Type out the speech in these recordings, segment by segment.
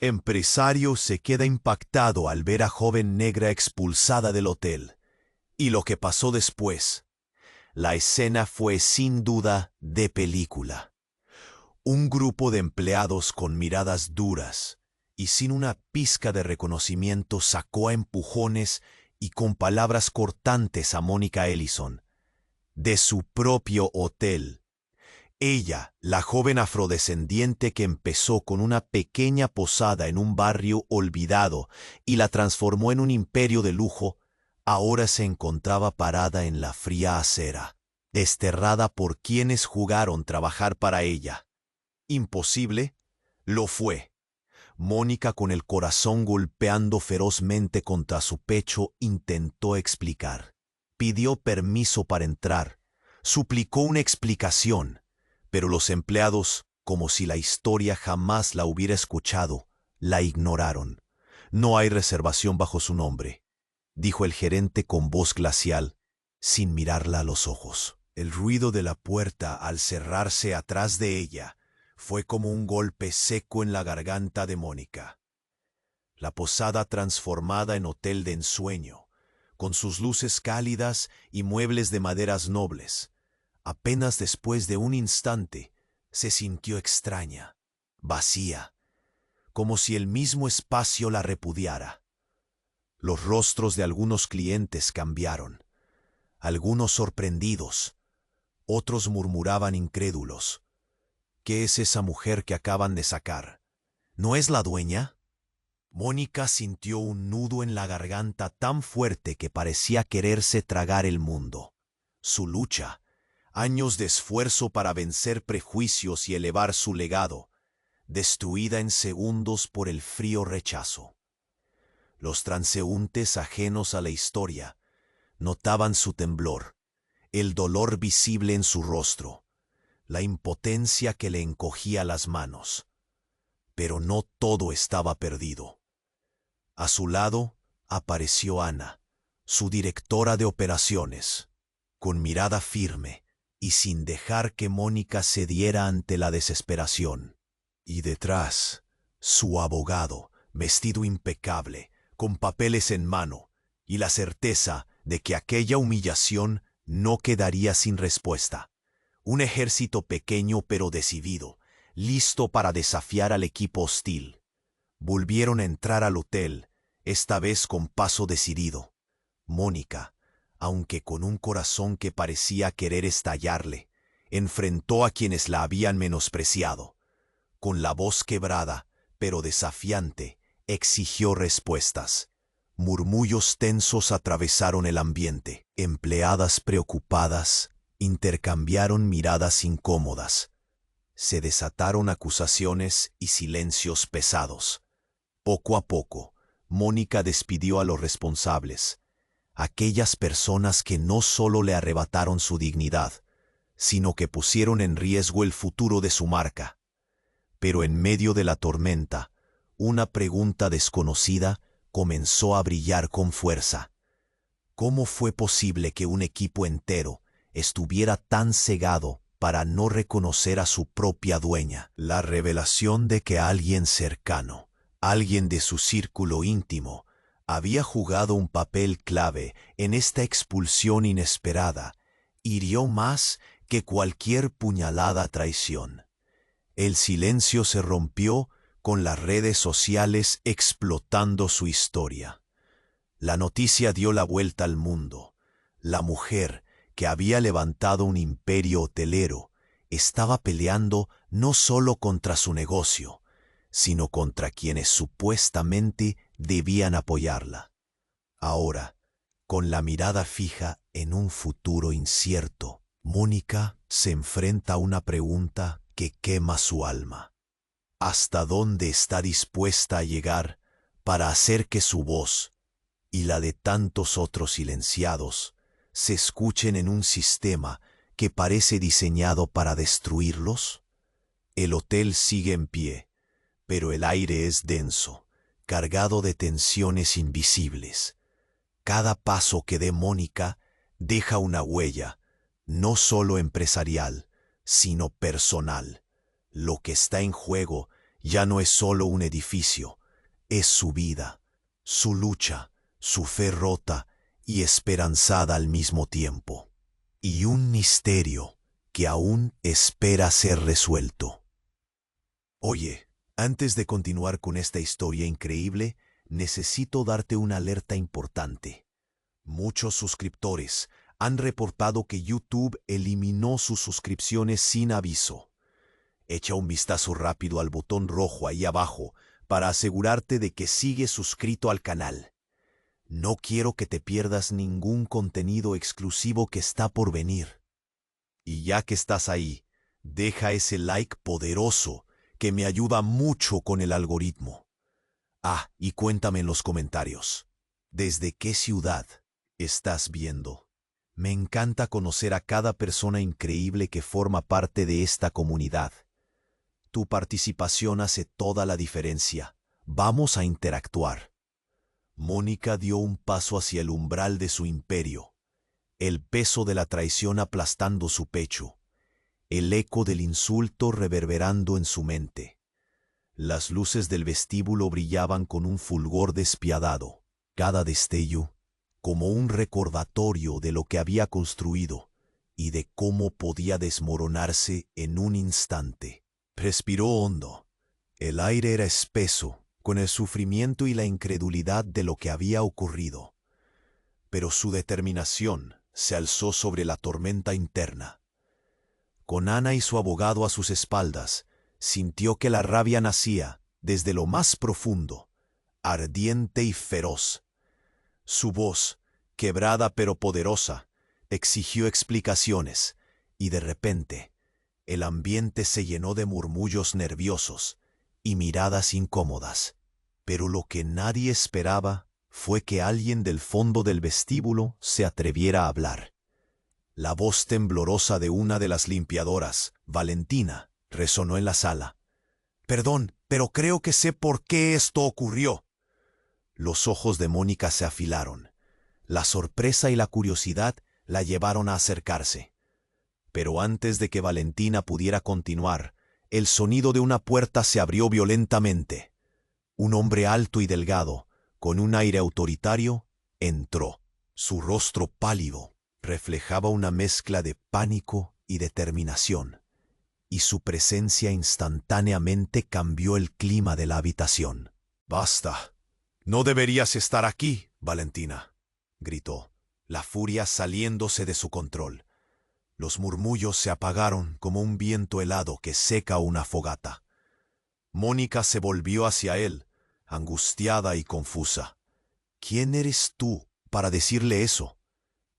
Empresario se queda impactado al ver a joven negra expulsada del hotel. Y lo que pasó después. La escena fue sin duda de película. Un grupo de empleados con miradas duras y sin una pizca de reconocimiento sacó a empujones y con palabras cortantes a Mónica Ellison de su propio hotel. Ella, la joven afrodescendiente que empezó con una pequeña posada en un barrio olvidado y la transformó en un imperio de lujo, ahora se encontraba parada en la fría acera, desterrada por quienes jugaron trabajar para ella. ¿Imposible? Lo fue. Mónica, con el corazón golpeando ferozmente contra su pecho, intentó explicar. Pidió permiso para entrar. Suplicó una explicación. Pero los empleados, como si la historia jamás la hubiera escuchado, la ignoraron. No hay reservación bajo su nombre, dijo el gerente con voz glacial, sin mirarla a los ojos. El ruido de la puerta al cerrarse atrás de ella fue como un golpe seco en la garganta de Mónica. La posada transformada en hotel de ensueño, con sus luces cálidas y muebles de maderas nobles, apenas después de un instante, se sintió extraña, vacía, como si el mismo espacio la repudiara. Los rostros de algunos clientes cambiaron, algunos sorprendidos, otros murmuraban incrédulos. ¿Qué es esa mujer que acaban de sacar? ¿No es la dueña? Mónica sintió un nudo en la garganta tan fuerte que parecía quererse tragar el mundo. Su lucha, años de esfuerzo para vencer prejuicios y elevar su legado, destruida en segundos por el frío rechazo. Los transeúntes ajenos a la historia notaban su temblor, el dolor visible en su rostro, la impotencia que le encogía las manos. Pero no todo estaba perdido. A su lado apareció Ana, su directora de operaciones, con mirada firme y sin dejar que Mónica cediera ante la desesperación. Y detrás, su abogado, vestido impecable, con papeles en mano, y la certeza de que aquella humillación no quedaría sin respuesta. Un ejército pequeño pero decidido, listo para desafiar al equipo hostil. Volvieron a entrar al hotel, esta vez con paso decidido. Mónica, aunque con un corazón que parecía querer estallarle, enfrentó a quienes la habían menospreciado. Con la voz quebrada, pero desafiante, exigió respuestas. Murmullos tensos atravesaron el ambiente. Empleadas preocupadas intercambiaron miradas incómodas. Se desataron acusaciones y silencios pesados. Poco a poco, Mónica despidió a los responsables, aquellas personas que no solo le arrebataron su dignidad, sino que pusieron en riesgo el futuro de su marca. Pero en medio de la tormenta, una pregunta desconocida comenzó a brillar con fuerza. ¿Cómo fue posible que un equipo entero estuviera tan cegado para no reconocer a su propia dueña? La revelación de que alguien cercano, alguien de su círculo íntimo, había jugado un papel clave en esta expulsión inesperada, hirió más que cualquier puñalada traición. El silencio se rompió con las redes sociales explotando su historia. La noticia dio la vuelta al mundo. La mujer, que había levantado un imperio hotelero, estaba peleando no solo contra su negocio, sino contra quienes supuestamente debían apoyarla. Ahora, con la mirada fija en un futuro incierto, Mónica se enfrenta a una pregunta que quema su alma. ¿Hasta dónde está dispuesta a llegar para hacer que su voz y la de tantos otros silenciados se escuchen en un sistema que parece diseñado para destruirlos? El hotel sigue en pie, pero el aire es denso, cargado de tensiones invisibles. Cada paso que dé Mónica deja una huella, no solo empresarial, sino personal. Lo que está en juego Ya no es solo un edificio, es su vida, su lucha, su fe rota y esperanzada al mismo tiempo. Y un misterio que aún espera ser resuelto. Oye, antes de continuar con esta historia increíble, necesito darte una alerta importante. Muchos suscriptores han reportado que YouTube eliminó sus suscripciones sin aviso. Echa un vistazo rápido al botón rojo ahí abajo para asegurarte de que sigues suscrito al canal. No quiero que te pierdas ningún contenido exclusivo que está por venir. Y ya que estás ahí, deja ese like poderoso que me ayuda mucho con el algoritmo. Ah, y cuéntame en los comentarios, ¿desde qué ciudad estás viendo? Me encanta conocer a cada persona increíble que forma parte de esta comunidad. Tu participación hace toda la diferencia. Vamos a interactuar. Mónica dio un paso hacia el umbral de su imperio, el peso de la traición aplastando su pecho, el eco del insulto reverberando en su mente. Las luces del vestíbulo brillaban con un fulgor despiadado, cada destello como un recordatorio de lo que había construido y de cómo podía desmoronarse en un instante. Respiró hondo. El aire era espeso, con el sufrimiento y la incredulidad de lo que había ocurrido. Pero su determinación se alzó sobre la tormenta interna. Con Ana y su abogado a sus espaldas, sintió que la rabia nacía desde lo más profundo, ardiente y feroz. Su voz, quebrada pero poderosa, exigió explicaciones, y de repente, el ambiente se llenó de murmullos nerviosos y miradas incómodas. Pero lo que nadie esperaba fue que alguien del fondo del vestíbulo se atreviera a hablar. La voz temblorosa de una de las limpiadoras, Valentina, resonó en la sala. «Perdón, pero creo que sé por qué esto ocurrió». Los ojos de Mónica se afilaron. La sorpresa y la curiosidad la llevaron a acercarse. Pero antes de que Valentina pudiera continuar, el sonido de una puerta se abrió violentamente. Un hombre alto y delgado, con un aire autoritario, entró. Su rostro pálido reflejaba una mezcla de pánico y determinación, y su presencia instantáneamente cambió el clima de la habitación. «Basta. No deberías estar aquí, Valentina», gritó, la furia saliéndose de su control. Los murmullos se apagaron como un viento helado que seca una fogata. Mónica se volvió hacia él, angustiada y confusa. «¿Quién eres tú para decirle eso?»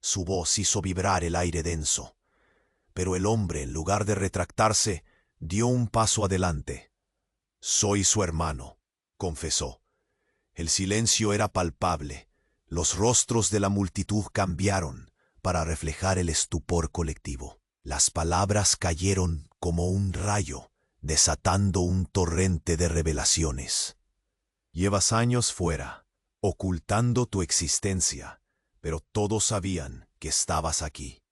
Su voz hizo vibrar el aire denso. Pero el hombre, en lugar de retractarse, dio un paso adelante. «Soy su hermano», confesó. El silencio era palpable. Los rostros de la multitud cambiaron para reflejar el estupor colectivo. Las palabras cayeron como un rayo, desatando un torrente de revelaciones. «Llevas años fuera, ocultando tu existencia, pero todos sabían que estabas aquí.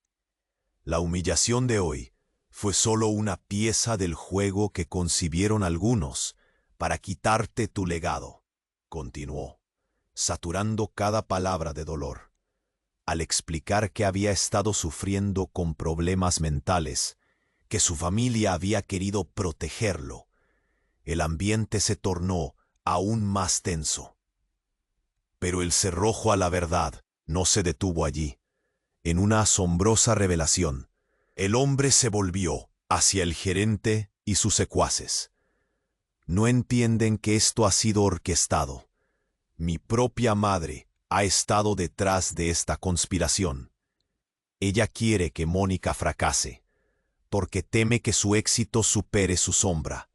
La humillación de hoy fue solo una pieza del juego que concibieron algunos para quitarte tu legado», continuó, saturando cada palabra de dolor. Al explicar que había estado sufriendo con problemas mentales, que su familia había querido protegerlo, el ambiente se tornó aún más tenso. Pero el cerrojo a la verdad no se detuvo allí. En una asombrosa revelación, el hombre se volvió hacia el gerente y sus secuaces. «No entienden que esto ha sido orquestado. Mi propia madre ha estado detrás de esta conspiración. Ella quiere que Mónica fracase, porque teme que su éxito supere su sombra».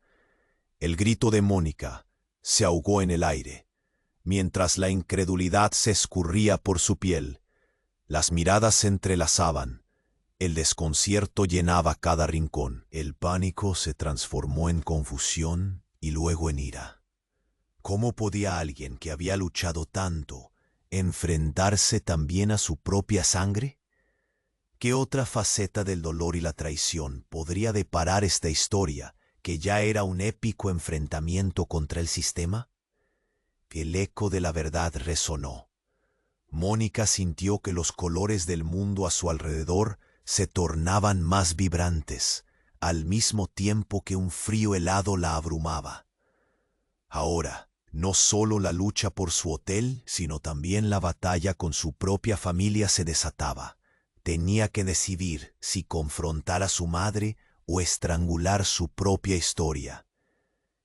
El grito de Mónica se ahogó en el aire, mientras la incredulidad se escurría por su piel. Las miradas se entrelazaban. El desconcierto llenaba cada rincón. El pánico se transformó en confusión y luego en ira. ¿Cómo podía alguien que había luchado tanto enfrentarse también a su propia sangre? ¿Qué otra faceta del dolor y la traición podría deparar esta historia que ya era un épico enfrentamiento contra el sistema? El eco de la verdad resonó. Mónica sintió que los colores del mundo a su alrededor se tornaban más vibrantes, al mismo tiempo que un frío helado la abrumaba. Ahora, no solo la lucha por su hotel, sino también la batalla con su propia familia se desataba. Tenía que decidir si confrontar a su madre o estrangular su propia historia.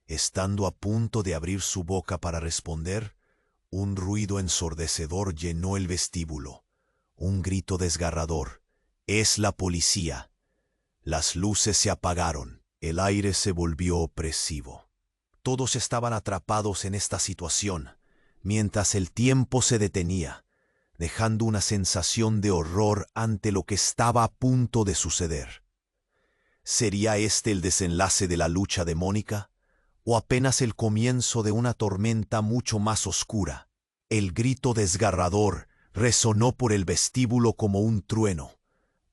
Estando a punto de abrir su boca para responder, un ruido ensordecedor llenó el vestíbulo. Un grito desgarrador. «¡Es la policía!». Las luces se apagaron. El aire se volvió opresivo. Todos estaban atrapados en esta situación, mientras el tiempo se detenía, dejando una sensación de horror ante lo que estaba a punto de suceder. ¿Sería este el desenlace de la lucha de Mónica? ¿O apenas el comienzo de una tormenta mucho más oscura? El grito desgarrador resonó por el vestíbulo como un trueno,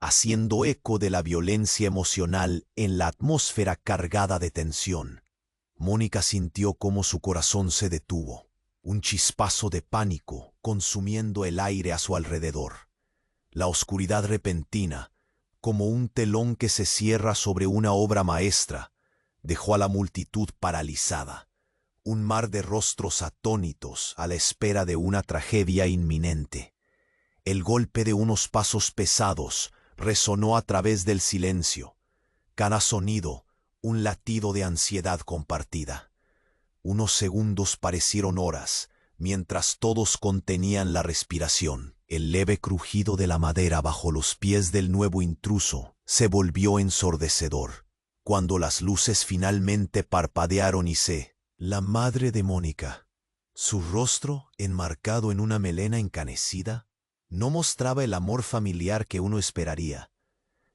haciendo eco de la violencia emocional en la atmósfera cargada de tensión. Mónica sintió cómo su corazón se detuvo, un chispazo de pánico consumiendo el aire a su alrededor. La oscuridad repentina, como un telón que se cierra sobre una obra maestra, dejó a la multitud paralizada, un mar de rostros atónitos a la espera de una tragedia inminente. El golpe de unos pasos pesados resonó a través del silencio. Cada sonido, un latido de ansiedad compartida. Unos segundos parecieron horas, mientras todos contenían la respiración. El leve crujido de la madera bajo los pies del nuevo intruso se volvió ensordecedor. Cuando las luces finalmente parpadearon la madre de Mónica, su rostro enmarcado en una melena encanecida, no mostraba el amor familiar que uno esperaría,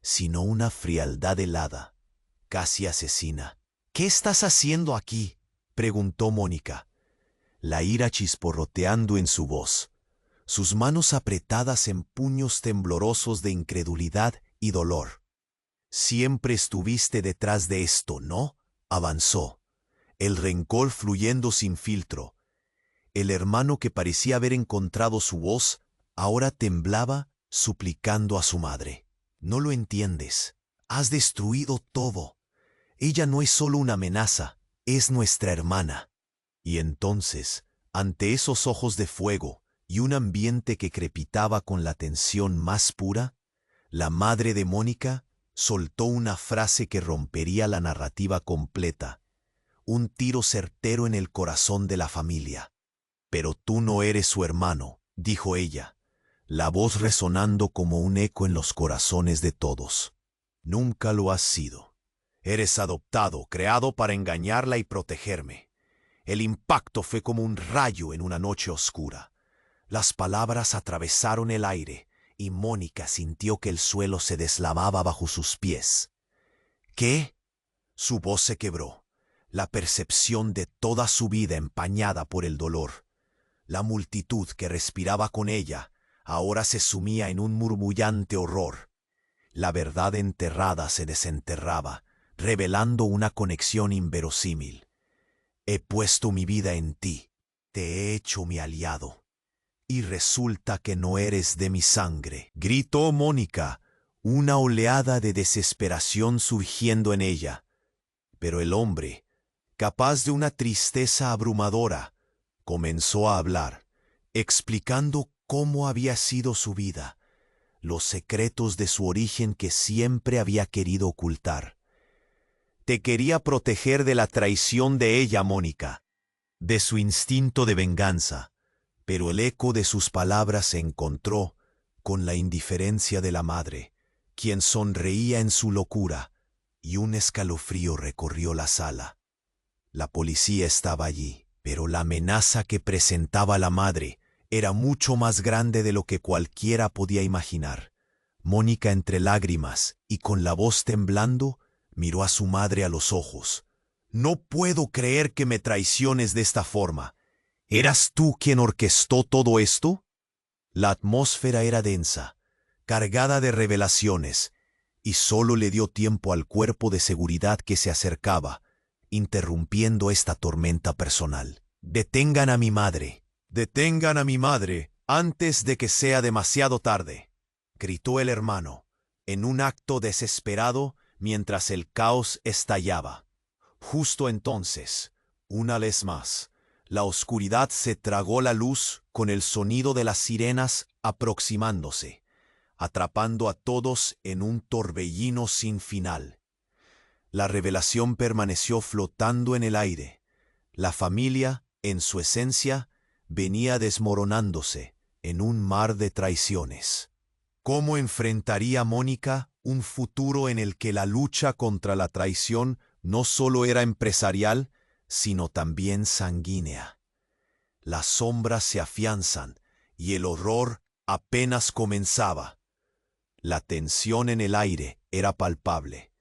sino una frialdad helada, casi asesina. «¿Qué estás haciendo aquí?», preguntó Mónica, la ira chisporroteando en su voz, sus manos apretadas en puños temblorosos de incredulidad y dolor. «Siempre estuviste detrás de esto, ¿no?», avanzó, el rencor fluyendo sin filtro. El hermano que parecía haber encontrado su voz ahora temblaba suplicando a su madre. «No lo entiendes. Has destruido todo. Ella no es solo una amenaza, es nuestra hermana». Y entonces, ante esos ojos de fuego y un ambiente que crepitaba con la tensión más pura, la madre de Mónica soltó una frase que rompería la narrativa completa, un tiro certero en el corazón de la familia. «Pero tú no eres su hermano», dijo ella, la voz resonando como un eco en los corazones de todos. «Nunca lo has sido. Eres adoptado, creado para engañarla y protegerme». El impacto fue como un rayo en una noche oscura. Las palabras atravesaron el aire y Mónica sintió que el suelo se deslavaba bajo sus pies. «¿Qué?». Su voz se quebró, la percepción de toda su vida empañada por el dolor. La multitud que respiraba con ella ahora se sumía en un murmullante horror. La verdad enterrada se desenterraba, revelando una conexión inverosímil. «He puesto mi vida en ti, te he hecho mi aliado. Y resulta que no eres de mi sangre», gritó Mónica, una oleada de desesperación surgiendo en ella. Pero el hombre, capaz de una tristeza abrumadora, comenzó a hablar, explicando cómo había sido su vida, los secretos de su origen que siempre había querido ocultar. «Te quería proteger de la traición de ella, Mónica, de su instinto de venganza», pero el eco de sus palabras se encontró con la indiferencia de la madre, quien sonreía en su locura, y un escalofrío recorrió la sala. La policía estaba allí, pero la amenaza que presentaba la madre era mucho más grande de lo que cualquiera podía imaginar. Mónica, entre lágrimas y con la voz temblando, miró a su madre a los ojos. «No puedo creer que me traiciones de esta forma. ¿Eras tú quien orquestó todo esto?». La atmósfera era densa, cargada de revelaciones, y solo le dio tiempo al cuerpo de seguridad que se acercaba, interrumpiendo esta tormenta personal. «Detengan a mi madre. Detengan a mi madre antes de que sea demasiado tarde», gritó el hermano, en un acto desesperado mientras el caos estallaba. Justo entonces, una vez más, la oscuridad se tragó la luz con el sonido de las sirenas aproximándose, atrapando a todos en un torbellino sin final. La revelación permaneció flotando en el aire. La familia, en su esencia, venía desmoronándose en un mar de traiciones. ¿Cómo enfrentaría Mónica un futuro en el que la lucha contra la traición no solo era empresarial, sino también sanguínea? Las sombras se afianzan y el horror apenas comenzaba. La tensión en el aire era palpable,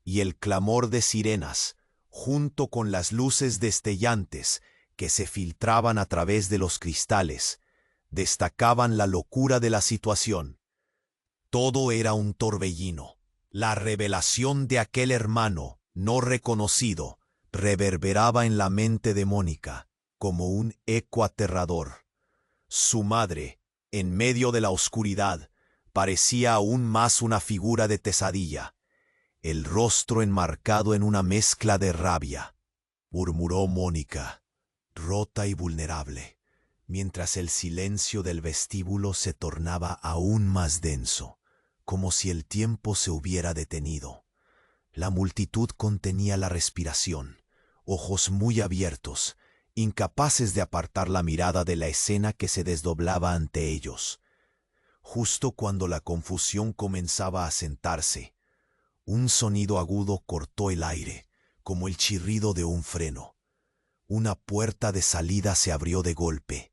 y el clamor de sirenas, junto con las luces destellantes que se filtraban a través de los cristales, destacaban la locura de la situación. Todo era un torbellino. La revelación de aquel hermano no reconocido reverberaba en la mente de Mónica como un eco aterrador. Su madre, en medio de la oscuridad, parecía aún más una figura de pesadilla, el rostro enmarcado en una mezcla de rabia. Murmuró Mónica, rota y vulnerable, mientras el silencio del vestíbulo se tornaba aún más denso, como si el tiempo se hubiera detenido. La multitud contenía la respiración, ojos muy abiertos, incapaces de apartar la mirada de la escena que se desdoblaba ante ellos. Justo cuando la confusión comenzaba a asentarse, un sonido agudo cortó el aire, como el chirrido de un freno. Una puerta de salida se abrió de golpe,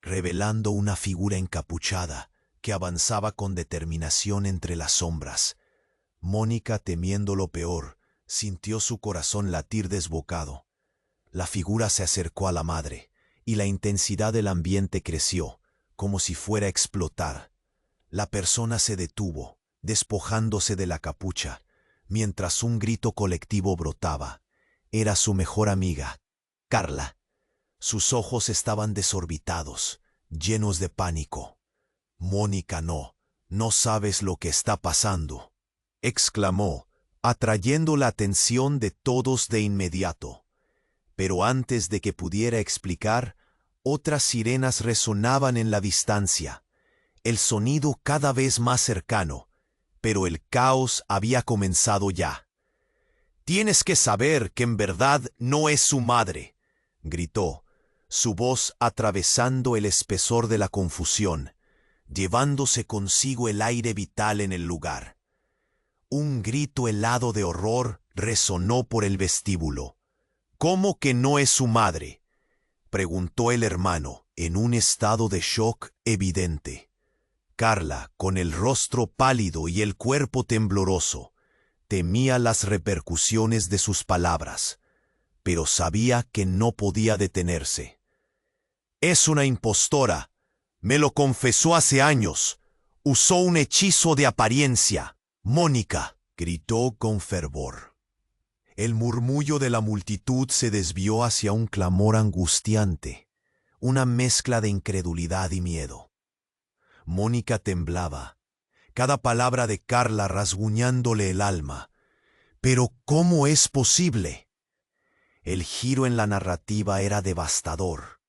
revelando una figura encapuchada que avanzaba con determinación entre las sombras. Mónica, temiendo lo peor, sintió su corazón latir desbocado. La figura se acercó a la madre, y la intensidad del ambiente creció, como si fuera a explotar. La persona se detuvo, despojándose de la capucha, mientras un grito colectivo brotaba. Era su mejor amiga, Carla. Sus ojos estaban desorbitados, llenos de pánico. «Mónica, no sabes lo que está pasando», exclamó, atrayendo la atención de todos de inmediato. Pero antes de que pudiera explicar, otras sirenas resonaban en la distancia, el sonido cada vez más cercano, pero el caos había comenzado ya. «Tienes que saber que en verdad no es su madre», gritó, su voz atravesando el espesor de la confusión, llevándose consigo el aire vital en el lugar. Un grito helado de horror resonó por el vestíbulo. «¿Cómo que no es su madre?», preguntó el hermano, en un estado de shock evidente. Carla, con el rostro pálido y el cuerpo tembloroso, temía las repercusiones de sus palabras, pero sabía que no podía detenerse. «Es una impostora. Me lo confesó hace años. Usó un hechizo de apariencia». «Mónica», gritó con fervor. El murmullo de la multitud se desvió hacia un clamor angustiante, una mezcla de incredulidad y miedo. Mónica temblaba, cada palabra de Carla rasguñándole el alma. «¿Pero cómo es posible?». El giro en la narrativa era devastador.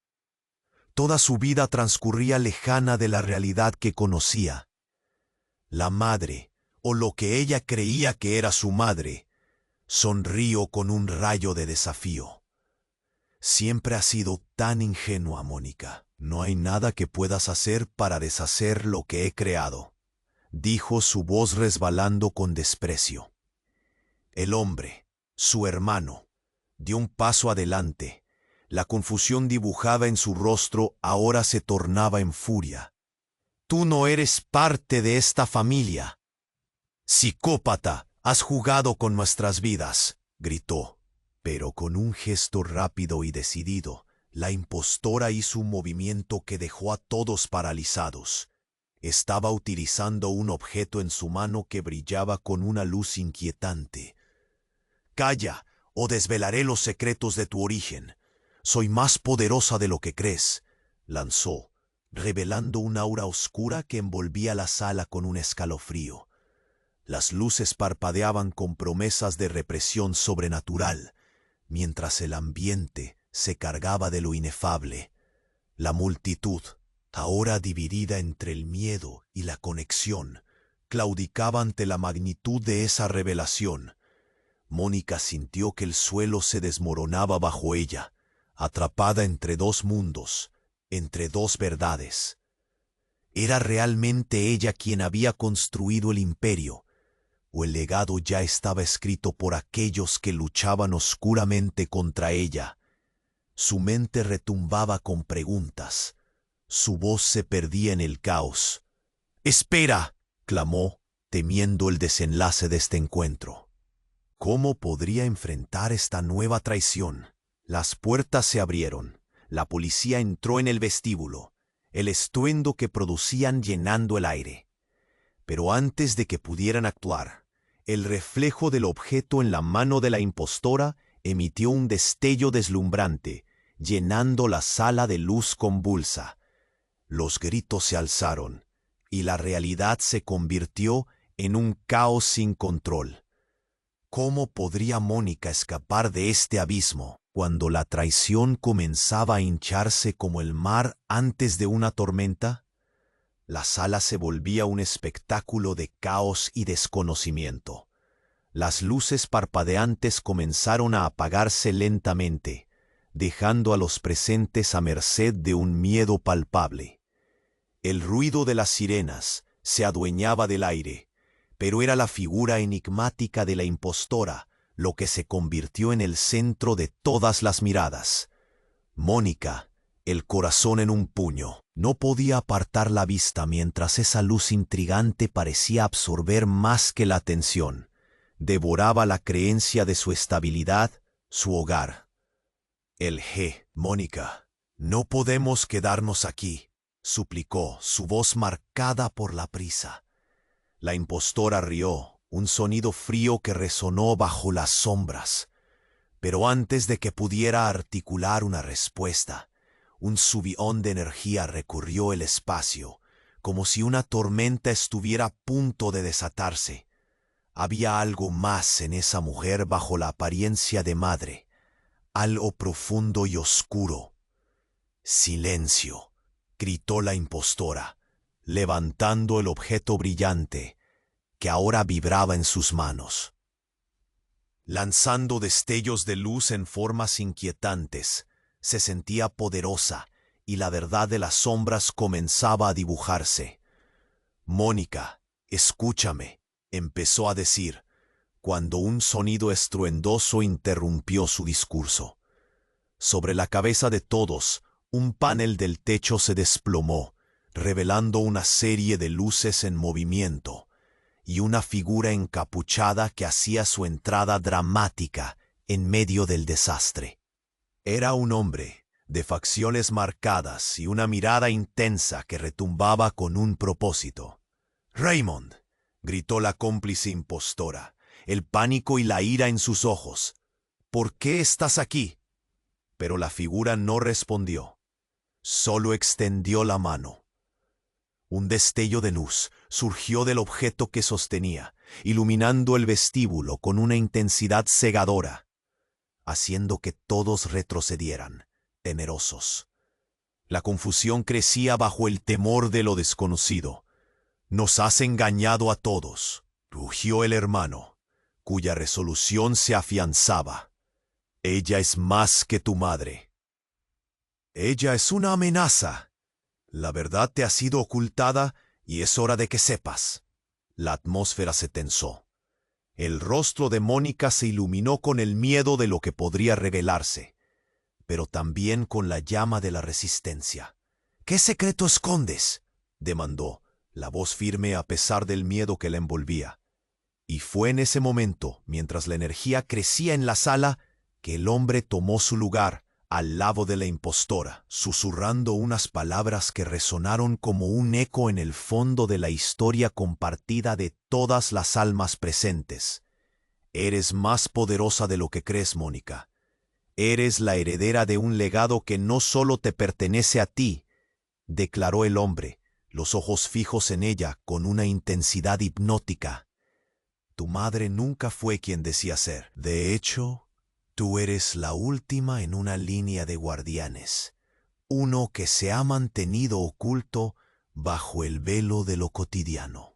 Toda su vida transcurría lejana de la realidad que conocía. La madre, o lo que ella creía que era su madre, sonrió con un rayo de desafío. «Siempre has sido tan ingenua, Mónica. No hay nada que puedas hacer para deshacer lo que he creado», dijo su voz resbalando con desprecio. El hombre, su hermano, dio un paso adelante. La confusión dibujada en su rostro ahora se tornaba en furia. «Tú no eres parte de esta familia. Psicópata, has jugado con nuestras vidas», gritó. Pero con un gesto rápido y decidido, la impostora hizo un movimiento que dejó a todos paralizados. Estaba utilizando un objeto en su mano que brillaba con una luz inquietante. «Calla, o desvelaré los secretos de tu origen. Soy más poderosa de lo que crees», lanzó, revelando un aura oscura que envolvía la sala con un escalofrío. Las luces parpadeaban con promesas de represión sobrenatural, mientras el ambiente se cargaba de lo inefable. La multitud, ahora dividida entre el miedo y la conexión, claudicaba ante la magnitud de esa revelación. Mónica sintió que el suelo se desmoronaba bajo ella, atrapada entre dos mundos, entre dos verdades. ¿Era realmente ella quien había construido el imperio, o el legado ya estaba escrito por aquellos que luchaban oscuramente contra ella? Su mente retumbaba con preguntas. Su voz se perdía en el caos. «¡Espera!», clamó, temiendo el desenlace de este encuentro. ¿Cómo podría enfrentar esta nueva traición? Las puertas se abrieron. La policía entró en el vestíbulo, el estruendo que producían llenando el aire. Pero antes de que pudieran actuar, el reflejo del objeto en la mano de la impostora emitió un destello deslumbrante, llenando la sala de luz convulsa. Los gritos se alzaron, y la realidad se convirtió en un caos sin control. ¿Cómo podría Mónica escapar de este abismo cuando la traición comenzaba a hincharse como el mar antes de una tormenta? La sala se volvía un espectáculo de caos y desconocimiento. Las luces parpadeantes comenzaron a apagarse lentamente, dejando a los presentes a merced de un miedo palpable. El ruido de las sirenas se adueñaba del aire, pero era la figura enigmática de la impostora lo que se convirtió en el centro de todas las miradas. Mónica, el corazón en un puño, no podía apartar la vista mientras esa luz intrigante parecía absorber más que la atención. Devoraba la creencia de su estabilidad, su hogar. «Mónica, no podemos quedarnos aquí», suplicó, su voz marcada por la prisa. La impostora rió, un sonido frío que resonó bajo las sombras. Pero antes de que pudiera articular una respuesta, un subidón de energía recorrió el espacio, como si una tormenta estuviera a punto de desatarse. Había algo más en esa mujer bajo la apariencia de madre, algo profundo y oscuro. «Silencio», gritó la impostora, levantando el objeto brillante que ahora vibraba en sus manos. Lanzando destellos de luz en formas inquietantes, se sentía poderosa y la verdad de las sombras comenzaba a dibujarse. «Mónica, escúchame», empezó a decir, cuando un sonido estruendoso interrumpió su discurso. Sobre la cabeza de todos, un panel del techo se desplomó, revelando una serie de luces en movimiento y una figura encapuchada que hacía su entrada dramática en medio del desastre. Era un hombre, de facciones marcadas y una mirada intensa que retumbaba con un propósito. «Raymond», gritó la cómplice impostora, el pánico y la ira en sus ojos. «¿Por qué estás aquí?». Pero la figura no respondió. Solo extendió la mano. Un destello de luz surgió del objeto que sostenía, iluminando el vestíbulo con una intensidad cegadora, haciendo que todos retrocedieran, temerosos. La confusión crecía bajo el temor de lo desconocido. «Nos has engañado a todos», rugió el hermano, cuya resolución se afianzaba. «Ella es más que tu madre. Ella es una amenaza. La verdad te ha sido ocultada y es hora de que sepas». La atmósfera se tensó. El rostro de Mónica se iluminó con el miedo de lo que podría revelarse, pero también con la llama de la resistencia. «¿Qué secreto escondes?», demandó, la voz firme a pesar del miedo que la envolvía. Y fue en ese momento, mientras la energía crecía en la sala, que el hombre tomó su lugar, al lado de la impostora, susurrando unas palabras que resonaron como un eco en el fondo de la historia compartida de todas las almas presentes. Eres más poderosa de lo que crees, Mónica. Eres la heredera de un legado que no solo te pertenece a ti, declaró el hombre, los ojos fijos en ella con una intensidad hipnótica. Tu madre nunca fue quien decía ser. De hecho, tú eres la última en una línea de guardianes, uno que se ha mantenido oculto bajo el velo de lo cotidiano.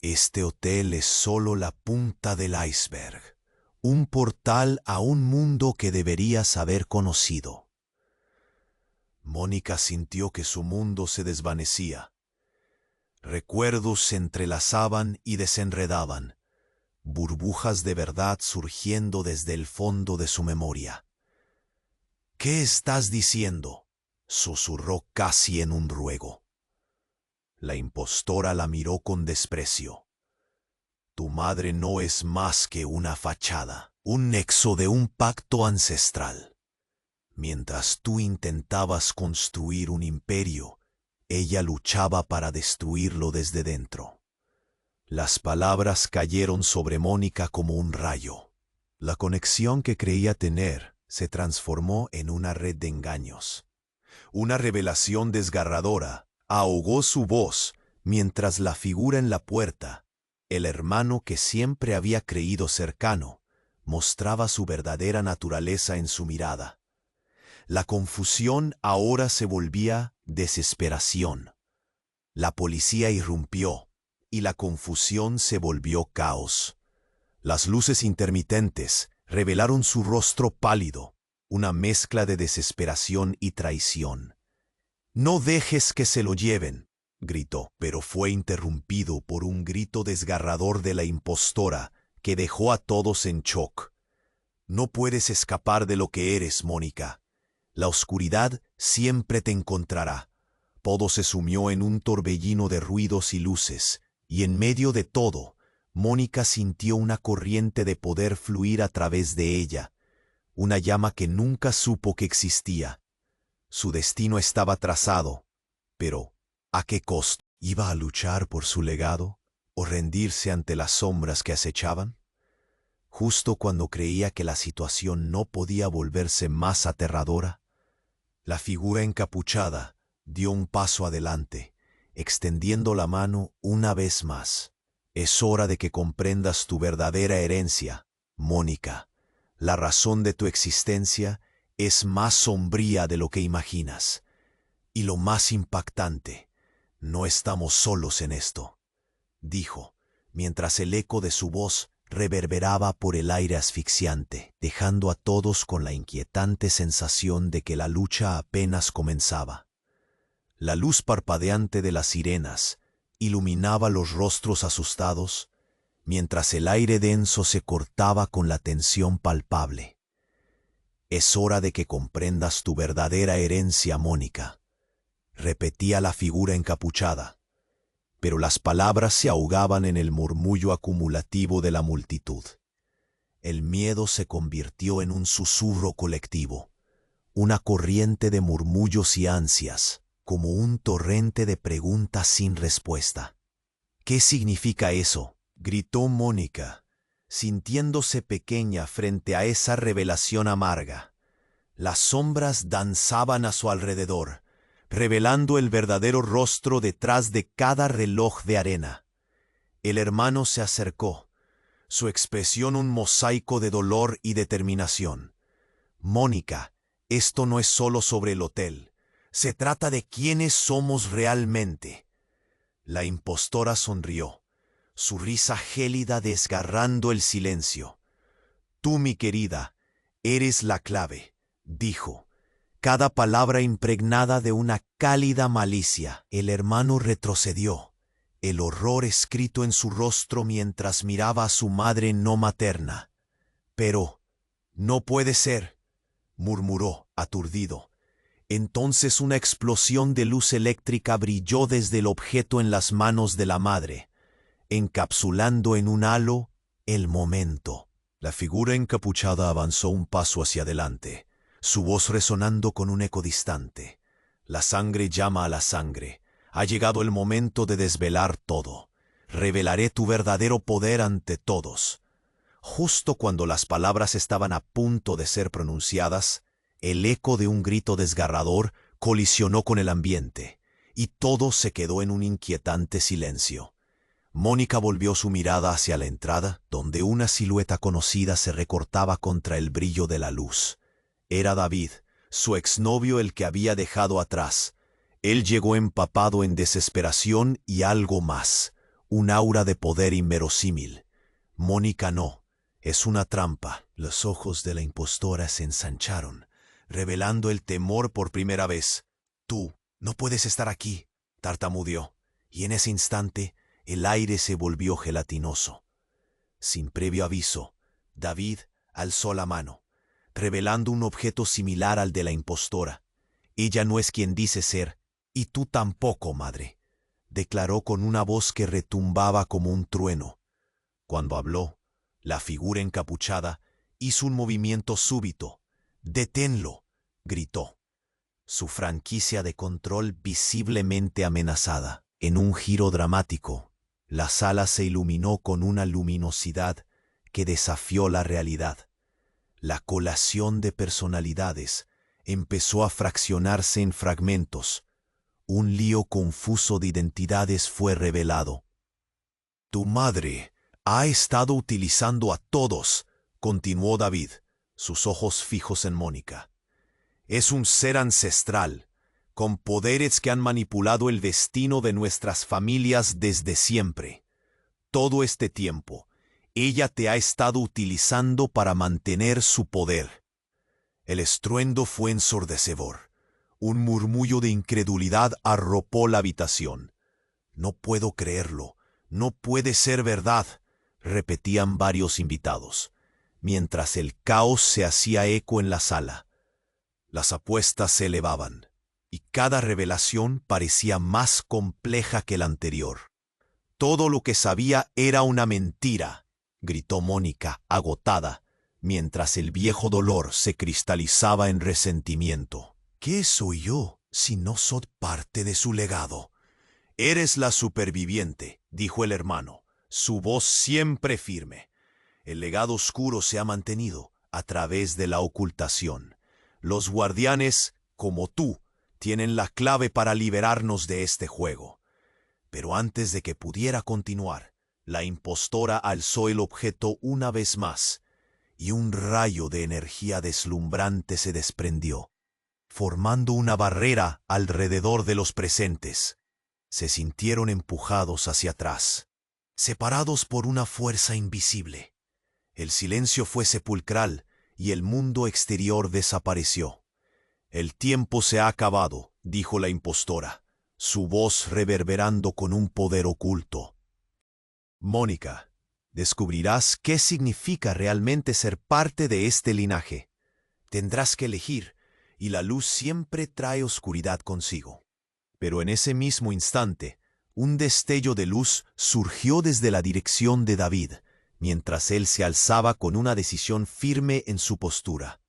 Este hotel es solo la punta del iceberg, un portal a un mundo que deberías haber conocido. Mónica sintió que su mundo se desvanecía. Recuerdos se entrelazaban y desenredaban, burbujas de verdad surgiendo desde el fondo de su memoria. «¿Qué estás diciendo?», susurró casi en un ruego. La impostora la miró con desprecio. «Tu madre no es más que una fachada, un nexo de un pacto ancestral. Mientras tú intentabas construir un imperio, ella luchaba para destruirlo desde dentro». Las palabras cayeron sobre Mónica como un rayo. La conexión que creía tener se transformó en una red de engaños. Una revelación desgarradora ahogó su voz mientras la figura en la puerta, el hermano que siempre había creído cercano, mostraba su verdadera naturaleza en su mirada. La confusión ahora se volvía desesperación. La policía irrumpió y la confusión se volvió caos. Las luces intermitentes revelaron su rostro pálido, una mezcla de desesperación y traición. «No dejes que se lo lleven», gritó, pero fue interrumpido por un grito desgarrador de la impostora que dejó a todos en shock. «No puedes escapar de lo que eres, Mónica. La oscuridad siempre te encontrará». Todo se sumió en un torbellino de ruidos y luces, y en medio de todo, Mónica sintió una corriente de poder fluir a través de ella, una llama que nunca supo que existía. Su destino estaba trazado, pero ¿a qué costo? ¿Iba a luchar por su legado o rendirse ante las sombras que acechaban? Justo cuando creía que la situación no podía volverse más aterradora, la figura encapuchada dio un paso adelante, extendiendo la mano una vez más. «Es hora de que comprendas tu verdadera herencia, Mónica. La razón de tu existencia es más sombría de lo que imaginas. Y lo más impactante, no estamos solos en esto», dijo, mientras el eco de su voz reverberaba por el aire asfixiante, dejando a todos con la inquietante sensación de que la lucha apenas comenzaba. La luz parpadeante de las sirenas iluminaba los rostros asustados, mientras el aire denso se cortaba con la tensión palpable. «Es hora de que comprendas tu verdadera herencia, Mónica», repetía la figura encapuchada, pero las palabras se ahogaban en el murmullo acumulativo de la multitud. El miedo se convirtió en un susurro colectivo, una corriente de murmullos y ansias, como un torrente de preguntas sin respuesta. «¿Qué significa eso?», gritó Mónica, sintiéndose pequeña frente a esa revelación amarga. Las sombras danzaban a su alrededor, revelando el verdadero rostro detrás de cada reloj de arena. El hermano se acercó, su expresión un mosaico de dolor y determinación. «Mónica, esto no es solo sobre el hotel. Se trata de quiénes somos realmente». La impostora sonrió, su risa gélida desgarrando el silencio. «Tú, mi querida, eres la clave», dijo, cada palabra impregnada de una cálida malicia. El hermano retrocedió, el horror escrito en su rostro mientras miraba a su madre no materna. «Pero, no puede ser», murmuró, aturdido. Entonces una explosión de luz eléctrica brilló desde el objeto en las manos de la madre, encapsulando en un halo el momento. La figura encapuchada avanzó un paso hacia adelante, su voz resonando con un eco distante. La sangre llama a la sangre. Ha llegado el momento de desvelar todo. Revelaré tu verdadero poder ante todos. Justo cuando las palabras estaban a punto de ser pronunciadas, el eco de un grito desgarrador colisionó con el ambiente, y todo se quedó en un inquietante silencio. Mónica volvió su mirada hacia la entrada, donde una silueta conocida se recortaba contra el brillo de la luz. Era David, su exnovio, el que había dejado atrás. Él llegó empapado en desesperación y algo más, un aura de poder inverosímil. Mónica no. Es una trampa. Los ojos de la impostora se ensancharon, revelando el temor por primera vez. Tú no puedes estar aquí, tartamudeó, y en ese instante el aire se volvió gelatinoso. Sin previo aviso, David alzó la mano, revelando un objeto similar al de la impostora. Ella no es quien dice ser, y tú tampoco, madre, declaró con una voz que retumbaba como un trueno. Cuando habló, la figura encapuchada hizo un movimiento súbito. «¡Deténlo!», gritó. Su franquicia de control visiblemente amenazada. En un giro dramático, la sala se iluminó con una luminosidad que desafió la realidad. La colación de personalidades empezó a fraccionarse en fragmentos. Un lío confuso de identidades fue revelado. «Tu madre ha estado utilizando a todos», continuó David, sus ojos fijos en Mónica. «Es un ser ancestral, con poderes que han manipulado el destino de nuestras familias desde siempre. Todo este tiempo, ella te ha estado utilizando para mantener su poder». El estruendo fue ensordecedor. Un murmullo de incredulidad arropó la habitación. «No puedo creerlo. No puede ser verdad», repetían varios invitados, mientras el caos se hacía eco en la sala. Las apuestas se elevaban, y cada revelación parecía más compleja que la anterior. «Todo lo que sabía era una mentira», gritó Mónica, agotada, mientras el viejo dolor se cristalizaba en resentimiento. «¿Qué soy yo si no soy parte de su legado?» «Eres la superviviente», dijo el hermano, su voz siempre firme. «El legado oscuro se ha mantenido a través de la ocultación. Los guardianes, como tú, tienen la clave para liberarnos de este juego». Pero antes de que pudiera continuar, la impostora alzó el objeto una vez más, y un rayo de energía deslumbrante se desprendió, formando una barrera alrededor de los presentes. Se sintieron empujados hacia atrás, separados por una fuerza invisible. El silencio fue sepulcral y el mundo exterior desapareció. «El tiempo se ha acabado», dijo la impostora, su voz reverberando con un poder oculto. «Mónica, descubrirás qué significa realmente ser parte de este linaje. Tendrás que elegir, y la luz siempre trae oscuridad consigo». Pero en ese mismo instante, un destello de luz surgió desde la dirección de David, mientras él se alzaba con una decisión firme en su postura.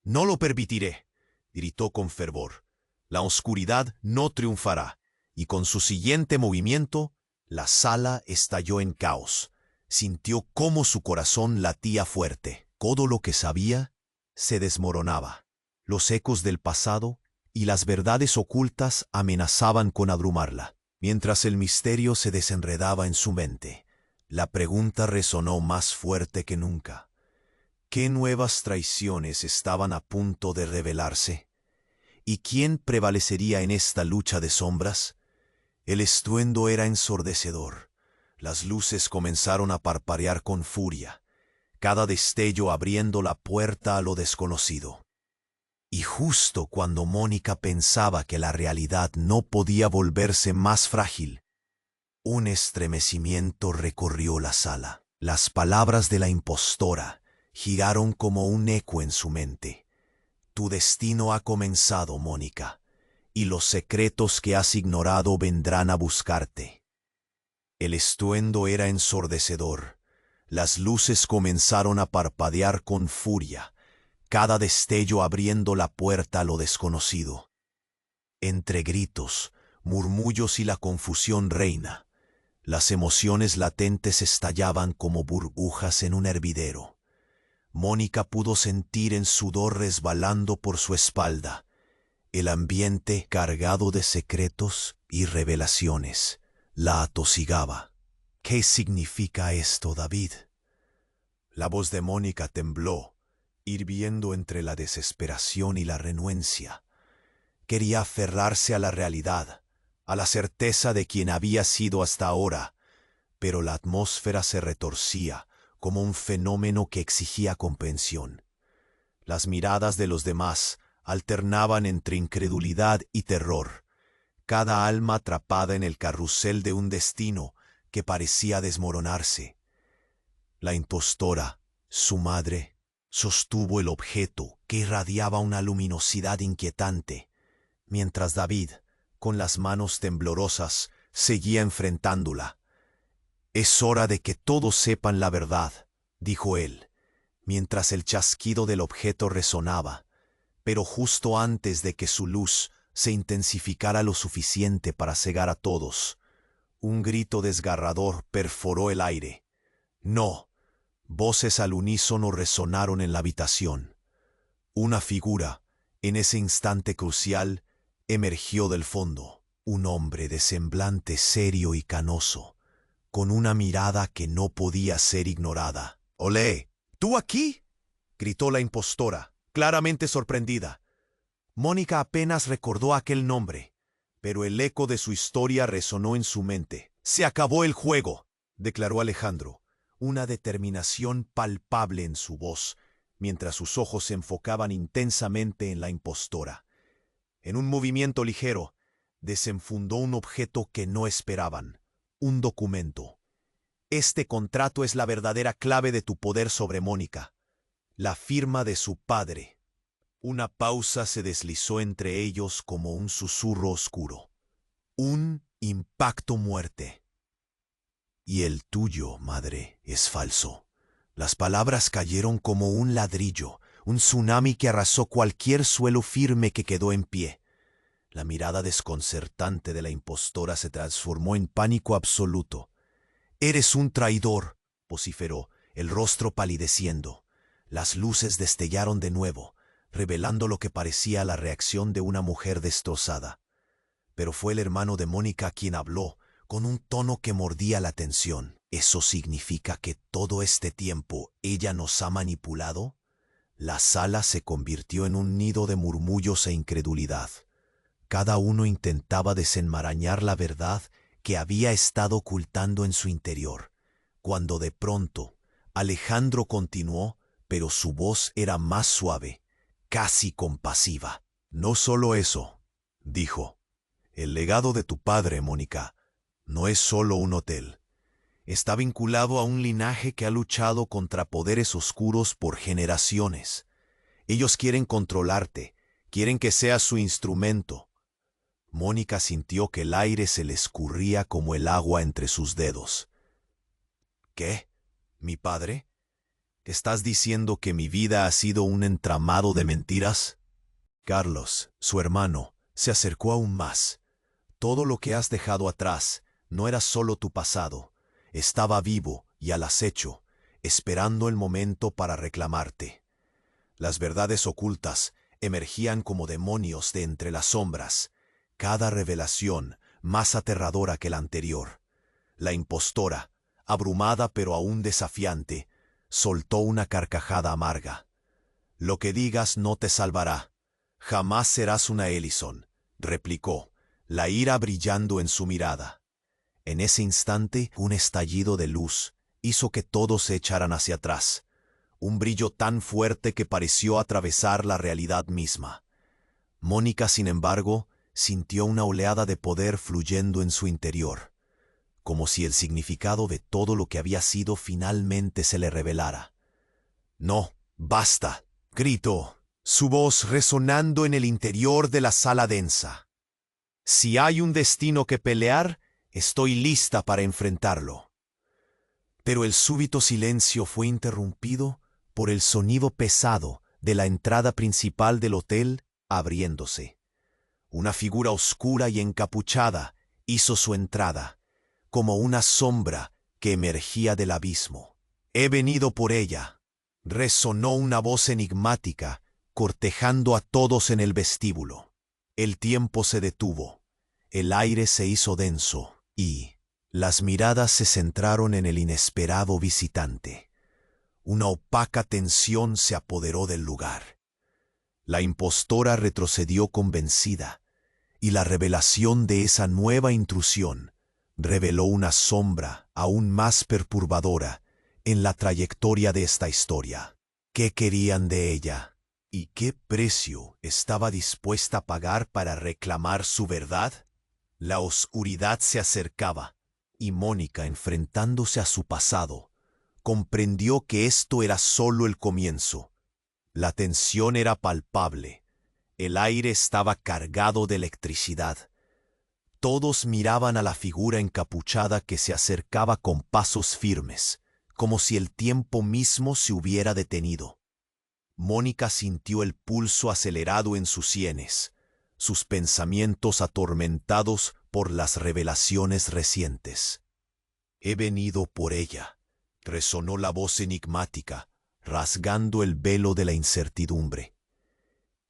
«No lo permitiré», gritó con fervor. «La oscuridad no triunfará», y con su siguiente movimiento, la sala estalló en caos. Sintió cómo su corazón latía fuerte. Todo lo que sabía se desmoronaba. Los ecos del pasado y las verdades ocultas amenazaban con abrumarla. Mientras el misterio se desenredaba en su mente, la pregunta resonó más fuerte que nunca. ¿Qué nuevas traiciones estaban a punto de revelarse? ¿Y quién prevalecería en esta lucha de sombras? El estruendo era ensordecedor. Las luces comenzaron a parpadear con furia, cada destello abriendo la puerta a lo desconocido. Y justo cuando Mónica pensaba que la realidad no podía volverse más frágil, un estremecimiento recorrió la sala. Las palabras de la impostora giraron como un eco en su mente. «Tu destino ha comenzado, Mónica, y los secretos que has ignorado vendrán a buscarte». El estruendo era ensordecedor. Las luces comenzaron a parpadear con furia, cada destello abriendo la puerta a lo desconocido. Entre gritos, murmullos y la confusión reina, las emociones latentes estallaban como burbujas en un hervidero. Mónica pudo sentir el sudor resbalando por su espalda, el ambiente cargado de secretos y revelaciones. La atosigaba. ¿Qué significa esto, David? La voz de Mónica tembló, hirviendo entre la desesperación y la renuencia. Quería aferrarse a la realidad, a la certeza de quien había sido hasta ahora, pero la atmósfera se retorcía como un fenómeno que exigía comprensión. Las miradas de los demás alternaban entre incredulidad y terror, cada alma atrapada en el carrusel de un destino que parecía desmoronarse. La impostora, su madre, sostuvo el objeto que irradiaba una luminosidad inquietante, mientras David, con las manos temblorosas, seguía enfrentándola. «Es hora de que todos sepan la verdad», dijo él, mientras el chasquido del objeto resonaba, pero justo antes de que su luz se intensificara lo suficiente para cegar a todos, un grito desgarrador perforó el aire. «No». Voces al unísono resonaron en la habitación. Una figura, en ese instante crucial, emergió del fondo, un hombre de semblante serio y canoso, con una mirada que no podía ser ignorada. «Olé, ¿tú aquí?», gritó la impostora, claramente sorprendida. Mónica apenas recordó aquel nombre, pero el eco de su historia resonó en su mente. «Se acabó el juego», declaró Alejandro, una determinación palpable en su voz, mientras sus ojos se enfocaban intensamente en la impostora. En un movimiento ligero, desenfundó un objeto que no esperaban, un documento. «Este contrato es la verdadera clave de tu poder sobre Mónica. La firma de su padre». Una pausa se deslizó entre ellos como un susurro oscuro. «Un impacto muerte». «Y el tuyo, madre, es falso». Las palabras cayeron como un ladrillo, un tsunami que arrasó cualquier suelo firme que quedó en pie. La mirada desconcertante de la impostora se transformó en pánico absoluto. «Eres un traidor», vociferó, el rostro palideciendo. Las luces destellaron de nuevo, revelando lo que parecía la reacción de una mujer destrozada. Pero fue el hermano de Mónica quien habló, con un tono que mordía la tensión. «¿Eso significa que todo este tiempo ella nos ha manipulado?». La sala se convirtió en un nido de murmullos e incredulidad. Cada uno intentaba desenmarañar la verdad que había estado ocultando en su interior, cuando de pronto Alejandro continuó, pero su voz era más suave, casi compasiva. «No solo eso», dijo. «El legado de tu padre, Mónica, no es solo un hotel. Está vinculado a un linaje que ha luchado contra poderes oscuros por generaciones. Ellos quieren controlarte, quieren que seas su instrumento». Mónica sintió que el aire se le escurría como el agua entre sus dedos. «¿Qué? ¿Mi padre? ¿Estás diciendo que mi vida ha sido un entramado de mentiras?». Carlos, su hermano, se acercó aún más. «Todo lo que has dejado atrás no era solo tu pasado. Estaba vivo y al acecho, esperando el momento para reclamarte». Las verdades ocultas emergían como demonios de entre las sombras, cada revelación más aterradora que la anterior. La impostora, abrumada pero aún desafiante, soltó una carcajada amarga. «Lo que digas no te salvará. Jamás serás una Ellison», replicó, la ira brillando en su mirada. En ese instante, un estallido de luz hizo que todos se echaran hacia atrás, un brillo tan fuerte que pareció atravesar la realidad misma. Mónica, sin embargo, sintió una oleada de poder fluyendo en su interior, como si el significado de todo lo que había sido finalmente se le revelara. «No, basta», gritó, su voz resonando en el interior de la sala densa. «Si hay un destino que pelear, estoy lista para enfrentarlo». Pero el súbito silencio fue interrumpido por el sonido pesado de la entrada principal del hotel abriéndose. Una figura oscura y encapuchada hizo su entrada, como una sombra que emergía del abismo. «He venido por ella», resonó una voz enigmática, cortejando a todos en el vestíbulo. El tiempo se detuvo, el aire se hizo denso y las miradas se centraron en el inesperado visitante. Una opaca tensión se apoderó del lugar. La impostora retrocedió convencida, y la revelación de esa nueva intrusión reveló una sombra aún más perturbadora en la trayectoria de esta historia. ¿Qué querían de ella? ¿Y qué precio estaba dispuesta a pagar para reclamar su verdad? La oscuridad se acercaba, y Mónica, enfrentándose a su pasado, comprendió que esto era solo el comienzo. La tensión era palpable. El aire estaba cargado de electricidad. Todos miraban a la figura encapuchada que se acercaba con pasos firmes, como si el tiempo mismo se hubiera detenido. Mónica sintió el pulso acelerado en sus sienes, sus pensamientos atormentados por las revelaciones recientes. «He venido por ella», resonó la voz enigmática, rasgando el velo de la incertidumbre.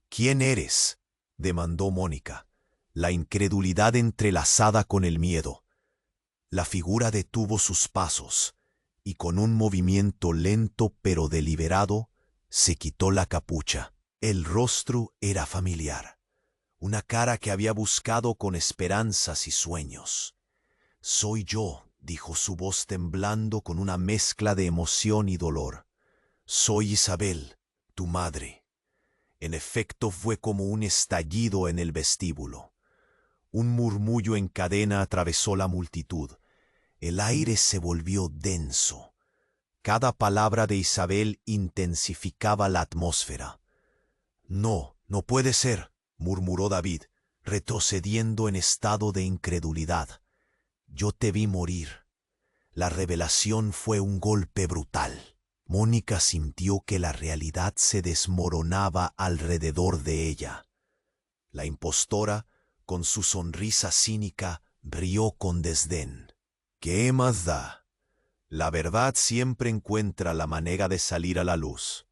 «¿Quién eres?», demandó Mónica, la incredulidad entrelazada con el miedo. La figura detuvo sus pasos, y con un movimiento lento pero deliberado, se quitó la capucha. El rostro era familiar, una cara que había buscado con esperanzas y sueños. «Soy yo», dijo su voz temblando con una mezcla de emoción y dolor. «Soy Isabel, tu madre». En efecto, fue como un estallido en el vestíbulo. Un murmullo en cadena atravesó la multitud. El aire se volvió denso. Cada palabra de Isabel intensificaba la atmósfera. «No, no puede ser», murmuró David, retrocediendo en estado de incredulidad. «Yo te vi morir». La revelación fue un golpe brutal. Mónica sintió que la realidad se desmoronaba alrededor de ella. La impostora, con su sonrisa cínica, rió con desdén. «¿Qué más da? La verdad siempre encuentra la manera de salir a la luz.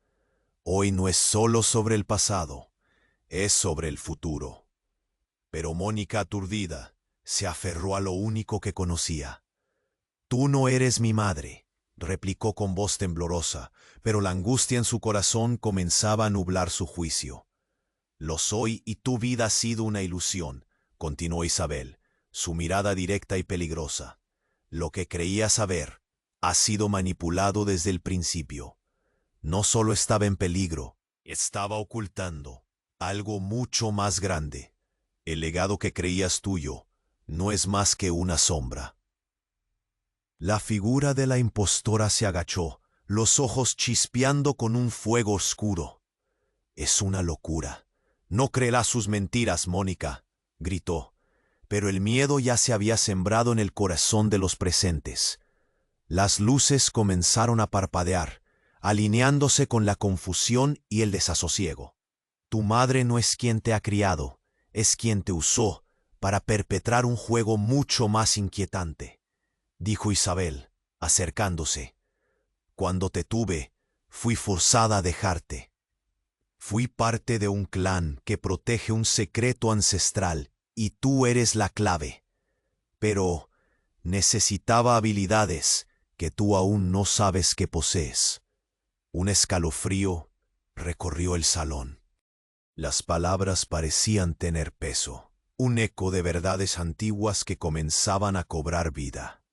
Hoy no es solo sobre el pasado, es sobre el futuro». Pero Mónica, aturdida, se aferró a lo único que conocía. «Tú no eres mi madre», replicó con voz temblorosa, pero la angustia en su corazón comenzaba a nublar su juicio. «Lo soy y tu vida ha sido una ilusión», continuó Isabel, su mirada directa y peligrosa. «Lo que creías saber ha sido manipulado desde el principio. No solo estaba en peligro, estaba ocultando algo mucho más grande. El legado que creías tuyo no es más que una sombra». La figura de la impostora se agachó, los ojos chispeando con un fuego oscuro. «Es una locura. No creerás sus mentiras, Mónica», gritó. Pero el miedo ya se había sembrado en el corazón de los presentes. Las luces comenzaron a parpadear, alineándose con la confusión y el desasosiego. «Tu madre no es quien te ha criado, es quien te usó para perpetrar un juego mucho más inquietante», dijo Isabel, acercándose. «Cuando te tuve, fui forzada a dejarte. Fui parte de un clan que protege un secreto ancestral y tú eres la clave. Pero necesitaba habilidades que tú aún no sabes que posees». Un escalofrío recorrió el salón. Las palabras parecían tener peso, un eco de verdades antiguas que comenzaban a cobrar vida.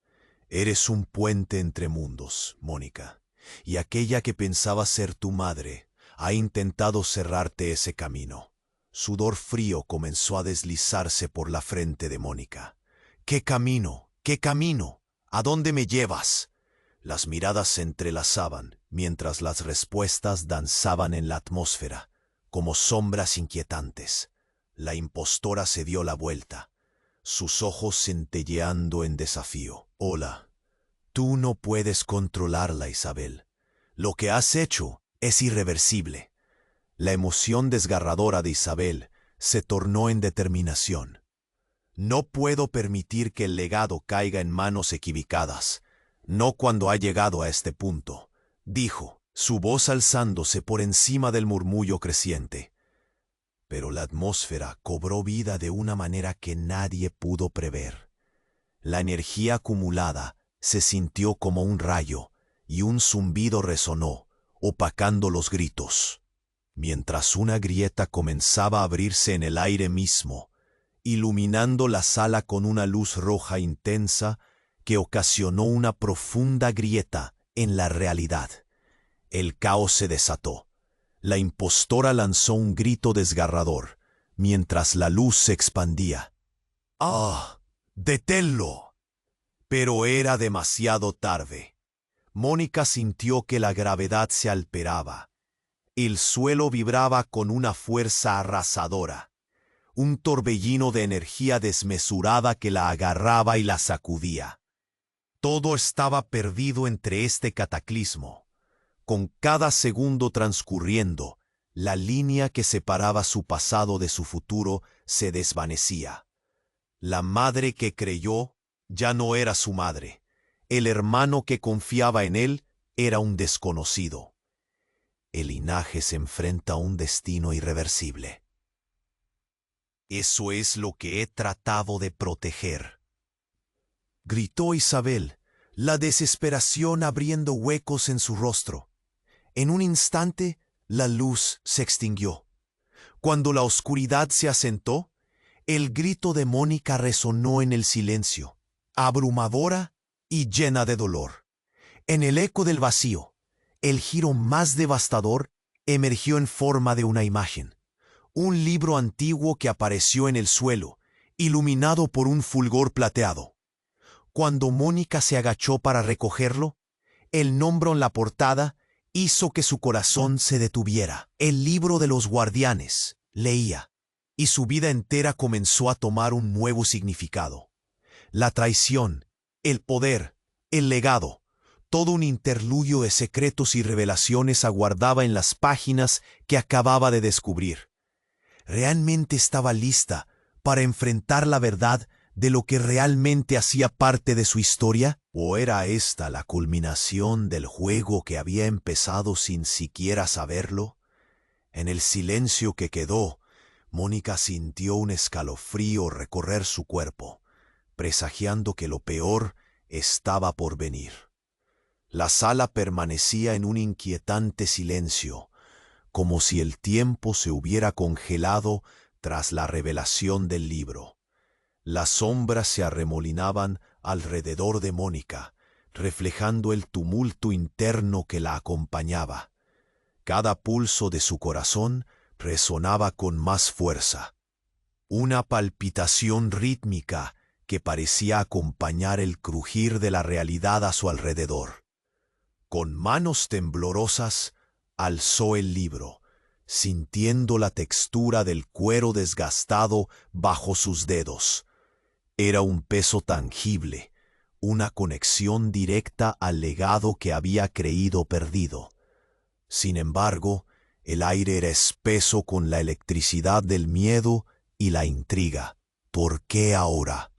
«Eres un puente entre mundos, Mónica, y aquella que pensaba ser tu madre ha intentado cerrarte ese camino». Sudor frío comenzó a deslizarse por la frente de Mónica. «¿Qué camino? ¿Qué camino? ¿A dónde me llevas?». Las miradas se entrelazaban mientras las respuestas danzaban en la atmósfera, como sombras inquietantes. La impostora se dio la vuelta, sus ojos centelleando en desafío. «Hola. Tú no puedes controlarla, Isabel. Lo que has hecho es irreversible. La emoción desgarradora de Isabel se tornó en determinación. No puedo permitir que el legado caiga en manos equivocadas, no cuando ha llegado a este punto, dijo, su voz alzándose por encima del murmullo creciente. Pero la atmósfera cobró vida de una manera que nadie pudo prever. La energía acumulada se sintió como un rayo y un zumbido resonó, opacando los gritos. Mientras una grieta comenzaba a abrirse en el aire mismo, iluminando la sala con una luz roja intensa que ocasionó una profunda grieta en la realidad. El caos se desató. La impostora lanzó un grito desgarrador, mientras la luz se expandía. ¡Ah! ¡Deténlo! Pero era demasiado tarde. Mónica sintió que la gravedad se alteraba. El suelo vibraba con una fuerza arrasadora, un torbellino de energía desmesurada que la agarraba y la sacudía. Todo estaba perdido entre este cataclismo. Con cada segundo transcurriendo, la línea que separaba su pasado de su futuro se desvanecía. La madre que creyó ya no era su madre. El hermano que confiaba en él era un desconocido. El linaje se enfrenta a un destino irreversible. Eso es lo que he tratado de proteger. Gritó Isabel, la desesperación abriendo huecos en su rostro. En un instante, la luz se extinguió. Cuando la oscuridad se asentó, el grito de Mónica resonó en el silencio, abrumadora y llena de dolor. En el eco del vacío, el giro más devastador emergió en forma de una imagen. Un libro antiguo que apareció en el suelo, iluminado por un fulgor plateado. Cuando Mónica se agachó para recogerlo, el nombre en la portada hizo que su corazón se detuviera. El libro de los guardianes, leía, y su vida entera comenzó a tomar un nuevo significado. La traición, el poder, el legado, todo un interludio de secretos y revelaciones aguardaba en las páginas que acababa de descubrir. ¿Realmente estaba lista para enfrentar la verdad de lo que realmente hacía parte de su historia? ¿O era esta la culminación del juego que había empezado sin siquiera saberlo? En el silencio que quedó, Mónica sintió un escalofrío recorrer su cuerpo, presagiando que lo peor estaba por venir. La sala permanecía en un inquietante silencio, como si el tiempo se hubiera congelado tras la revelación del libro. Las sombras se arremolinaban alrededor de Mónica, reflejando el tumulto interno que la acompañaba. Cada pulso de su corazón resonaba con más fuerza. Una palpitación rítmica que parecía acompañar el crujir de la realidad a su alrededor. Con manos temblorosas, alzó el libro, sintiendo la textura del cuero desgastado bajo sus dedos. Era un peso tangible, una conexión directa al legado que había creído perdido. Sin embargo, el aire era espeso con la electricidad del miedo y la intriga. ¿Por qué ahora?,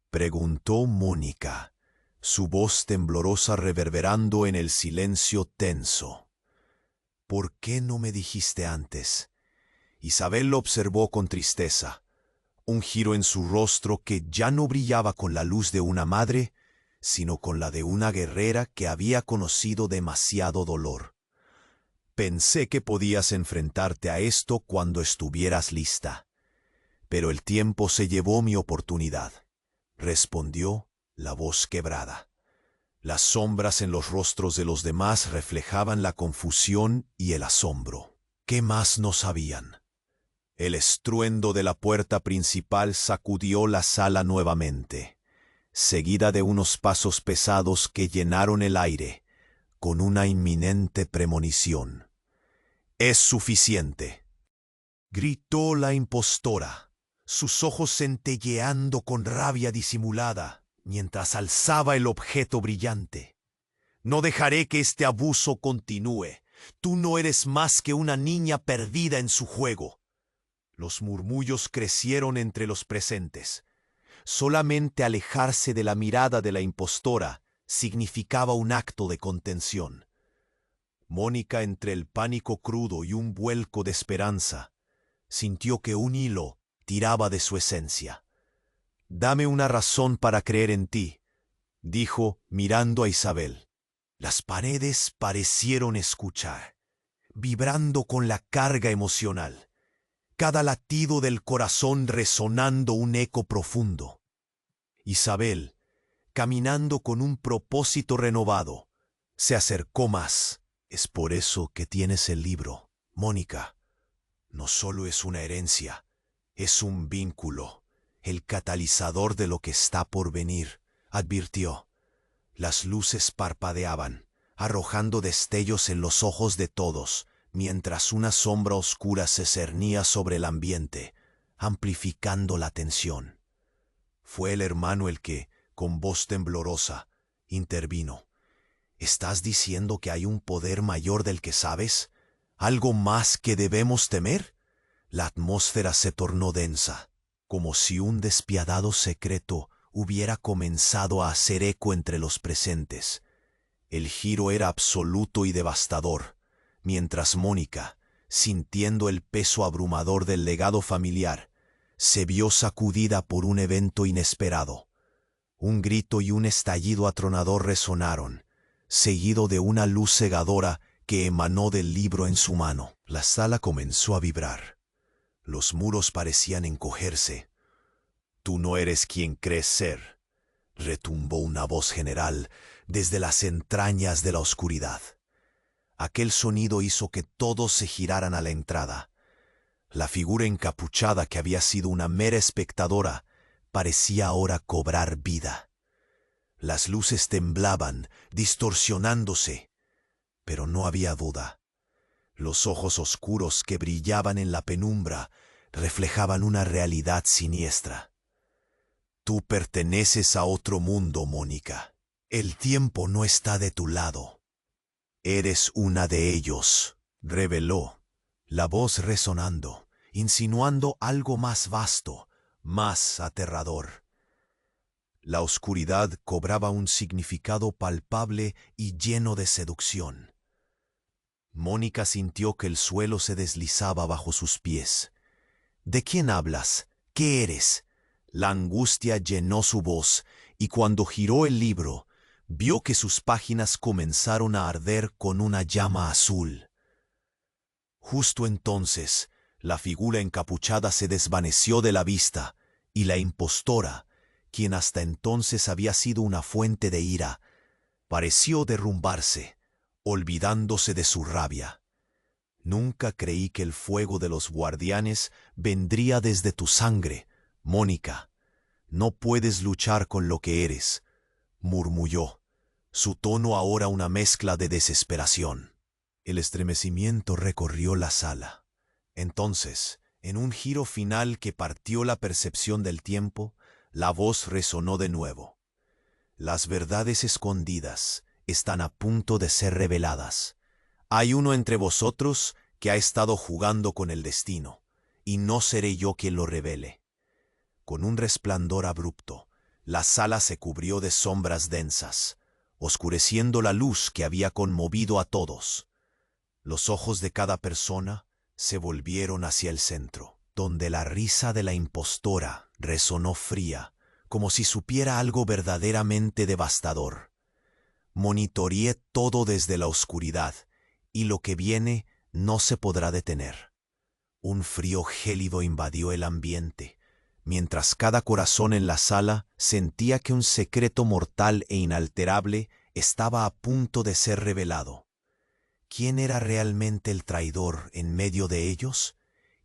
preguntó Mónica, su voz temblorosa reverberando en el silencio tenso. ¿Por qué no me dijiste antes? Isabel lo observó con tristeza, un giro en su rostro que ya no brillaba con la luz de una madre, sino con la de una guerrera que había conocido demasiado dolor. Pensé que podías enfrentarte a esto cuando estuvieras lista, pero el tiempo se llevó mi oportunidad, respondió la voz quebrada. Las sombras en los rostros de los demás reflejaban la confusión y el asombro. ¿Qué más no sabían? El estruendo de la puerta principal sacudió la sala nuevamente, seguida de unos pasos pesados que llenaron el aire con una inminente premonición. «Es suficiente», gritó la impostora, sus ojos centelleando con rabia disimulada, mientras alzaba el objeto brillante. «No dejaré que este abuso continúe. Tú no eres más que una niña perdida en su juego. Los murmullos crecieron entre los presentes. Solamente alejarse de la mirada de la impostora significaba un acto de contención. Mónica, entre el pánico crudo y un vuelco de esperanza, sintió que un hilo tiraba de su esencia. «Dame una razón para creer en ti», dijo mirando a Isabel. Las paredes parecieron escuchar, vibrando con la carga emocional, cada latido del corazón resonando un eco profundo. Isabel, caminando con un propósito renovado, se acercó más. «Es por eso que tienes el libro, Mónica. No solo es una herencia, es un vínculo, el catalizador de lo que está por venir», advirtió. Las luces parpadeaban, arrojando destellos en los ojos de todos, mientras una sombra oscura se cernía sobre el ambiente, amplificando la tensión. Fue el hermano el que, con voz temblorosa, intervino. «¿Estás diciendo que hay un poder mayor del que sabes? ¿Algo más que debemos temer?» La atmósfera se tornó densa, como si un despiadado secreto hubiera comenzado a hacer eco entre los presentes. El giro era absoluto y devastador, mientras Mónica, sintiendo el peso abrumador del legado familiar, se vio sacudida por un evento inesperado. Un grito y un estallido atronador resonaron, seguido de una luz cegadora que emanó del libro en su mano. La sala comenzó a vibrar. Los muros parecían encogerse. «Tú no eres quien crees ser», retumbó una voz general desde las entrañas de la oscuridad. Aquel sonido hizo que todos se giraran a la entrada. La figura encapuchada, que había sido una mera espectadora, parecía ahora cobrar vida. Las luces temblaban, distorsionándose, pero no había duda. Los ojos oscuros que brillaban en la penumbra reflejaban una realidad siniestra. «Tú perteneces a otro mundo, Mónica. El tiempo no está de tu lado. Eres una de ellos», reveló, la voz resonando, insinuando algo más vasto, más aterrador. La oscuridad cobraba un significado palpable y lleno de seducción. Mónica sintió que el suelo se deslizaba bajo sus pies. «¿De quién hablas? ¿Qué eres?». La angustia llenó su voz, y cuando giró el libro, vio que sus páginas comenzaron a arder con una llama azul. Justo entonces, la figura encapuchada se desvaneció de la vista, y la impostora, quien hasta entonces había sido una fuente de ira, pareció derrumbarse, olvidándose de su rabia. «Nunca creí que el fuego de los guardianes vendría desde tu sangre, Mónica. No puedes luchar con lo que eres», murmulló, su tono ahora una mezcla de desesperación. El estremecimiento recorrió la sala. Entonces, en un giro final que partió la percepción del tiempo, la voz resonó de nuevo. «Las verdades escondidas están a punto de ser reveladas. Hay uno entre vosotros que ha estado jugando con el destino, y no seré yo quien lo revele». Con un resplandor abrupto, la sala se cubrió de sombras densas, oscureciendo la luz que había conmovido a todos. Los ojos de cada persona se volvieron hacia el centro, donde la risa de la impostora resonó fría, como si supiera algo verdaderamente devastador. «Monitoreé todo desde la oscuridad, y lo que viene no se podrá detener». Un frío gélido invadió el ambiente, mientras cada corazón en la sala sentía que un secreto mortal e inalterable estaba a punto de ser revelado. ¿Quién era realmente el traidor en medio de ellos?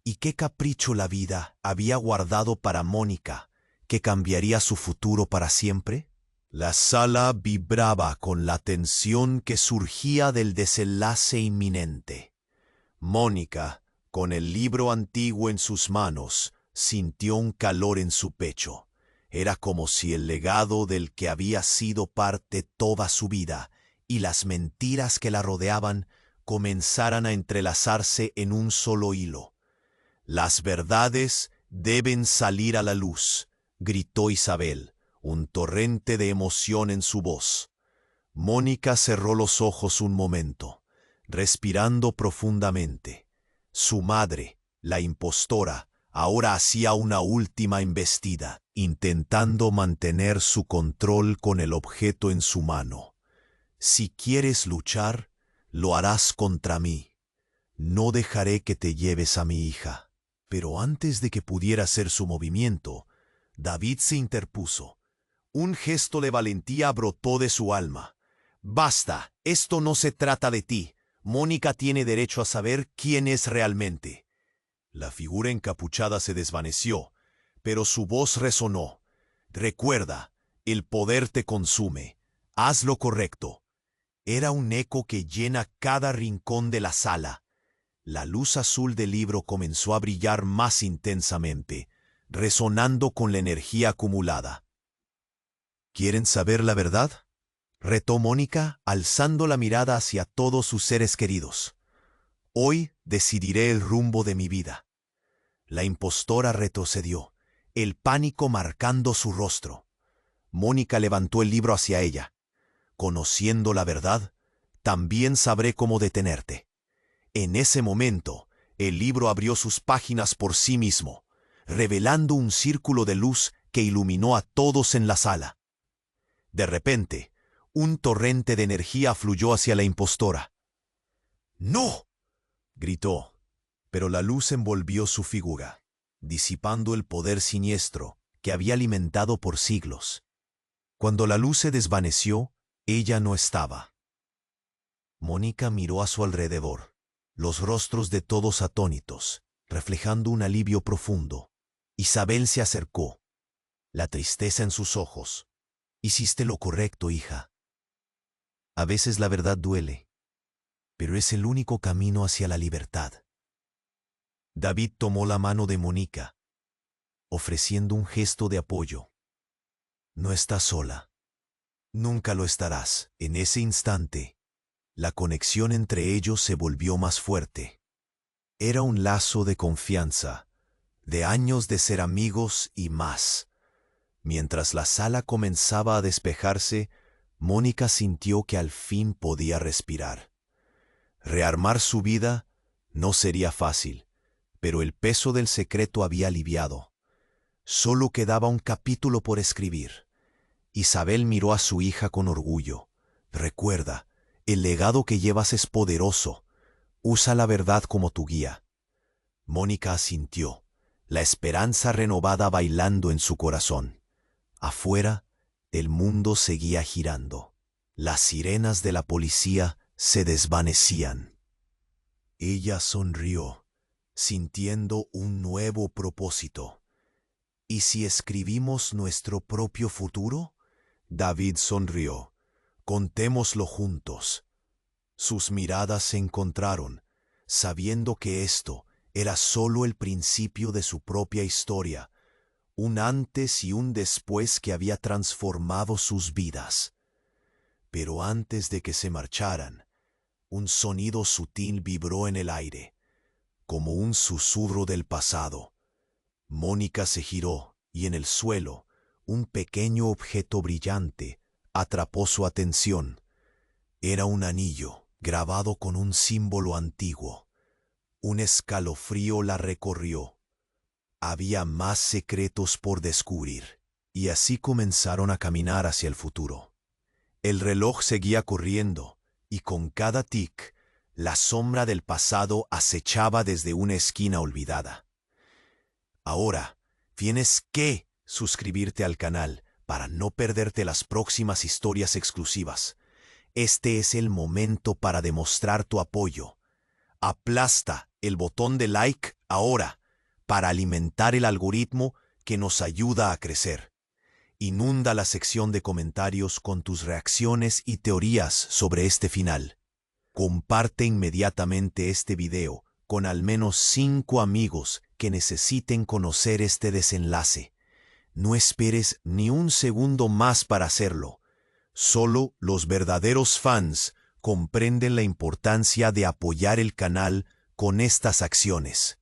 ¿Y qué capricho la vida había guardado para Mónica, que cambiaría su futuro para siempre? La sala vibraba con la tensión que surgía del desenlace inminente. Mónica, con el libro antiguo en sus manos, sintió un calor en su pecho. Era como si el legado del que había sido parte toda su vida y las mentiras que la rodeaban comenzaran a entrelazarse en un solo hilo. «Las verdades deben salir a la luz», gritó Isabel, un torrente de emoción en su voz. Mónica cerró los ojos un momento, respirando profundamente. Su madre, la impostora, ahora hacía una última embestida, intentando mantener su control con el objeto en su mano. «Si quieres luchar, lo harás contra mí. No dejaré que te lleves a mi hija». Pero antes de que pudiera hacer su movimiento, David se interpuso. Un gesto de valentía brotó de su alma. «Basta, esto no se trata de ti. Mónica tiene derecho a saber quién es realmente». La figura encapuchada se desvaneció, pero su voz resonó. «Recuerda, el poder te consume. Haz lo correcto». Era un eco que llena cada rincón de la sala. La luz azul del libro comenzó a brillar más intensamente, resonando con la energía acumulada. «¿Quieren saber la verdad?», retó Mónica, alzando la mirada hacia todos sus seres queridos. «Hoy decidiré el rumbo de mi vida». La impostora retrocedió, el pánico marcando su rostro. Mónica levantó el libro hacia ella. «Conociendo la verdad, también sabré cómo detenerte». En ese momento, el libro abrió sus páginas por sí mismo, revelando un círculo de luz que iluminó a todos en la sala. De repente, un torrente de energía fluyó hacia la impostora. «¡No!», gritó, pero la luz envolvió su figura, disipando el poder siniestro que había alimentado por siglos. Cuando la luz se desvaneció, ella no estaba. Mónica miró a su alrededor, los rostros de todos atónitos, reflejando un alivio profundo. Isabel se acercó, la tristeza en sus ojos. «Hiciste lo correcto, hija. A veces la verdad duele, pero es el único camino hacia la libertad». David tomó la mano de Mónica, ofreciendo un gesto de apoyo. «No estás sola. Nunca lo estarás». En ese instante, la conexión entre ellos se volvió más fuerte. Era un lazo de confianza, de años de ser amigos y más. Mientras la sala comenzaba a despejarse, Mónica sintió que al fin podía respirar. Rearmar su vida no sería fácil, pero el peso del secreto había aliviado. Solo quedaba un capítulo por escribir. Isabel miró a su hija con orgullo. «Recuerda, el legado que llevas es poderoso. Usa la verdad como tu guía». Mónica asintió, la esperanza renovada bailando en su corazón. Afuera, el mundo seguía girando. Las sirenas de la policía se desvanecían. Ella sonrió, sintiendo un nuevo propósito. «¿Y si escribimos nuestro propio futuro?». David sonrió. «Contémoslo juntos». Sus miradas se encontraron, sabiendo que esto era solo el principio de su propia historia, un antes y un después que había transformado sus vidas. Pero antes de que se marcharan, un sonido sutil vibró en el aire, como un susurro del pasado. Mónica se giró y en el suelo, un pequeño objeto brillante atrapó su atención. Era un anillo grabado con un símbolo antiguo. Un escalofrío la recorrió. Había más secretos por descubrir, y así comenzaron a caminar hacia el futuro. El reloj seguía corriendo, y con cada tic, la sombra del pasado acechaba desde una esquina olvidada. Ahora, tienes que suscribirte al canal para no perderte las próximas historias exclusivas. Este es el momento para demostrar tu apoyo. Aplasta el botón de like ahora para alimentar el algoritmo que nos ayuda a crecer. Inunda la sección de comentarios con tus reacciones y teorías sobre este final. Comparte inmediatamente este video con al menos 5 amigos que necesiten conocer este desenlace. No esperes ni un segundo más para hacerlo. Solo los verdaderos fans comprenden la importancia de apoyar el canal con estas acciones.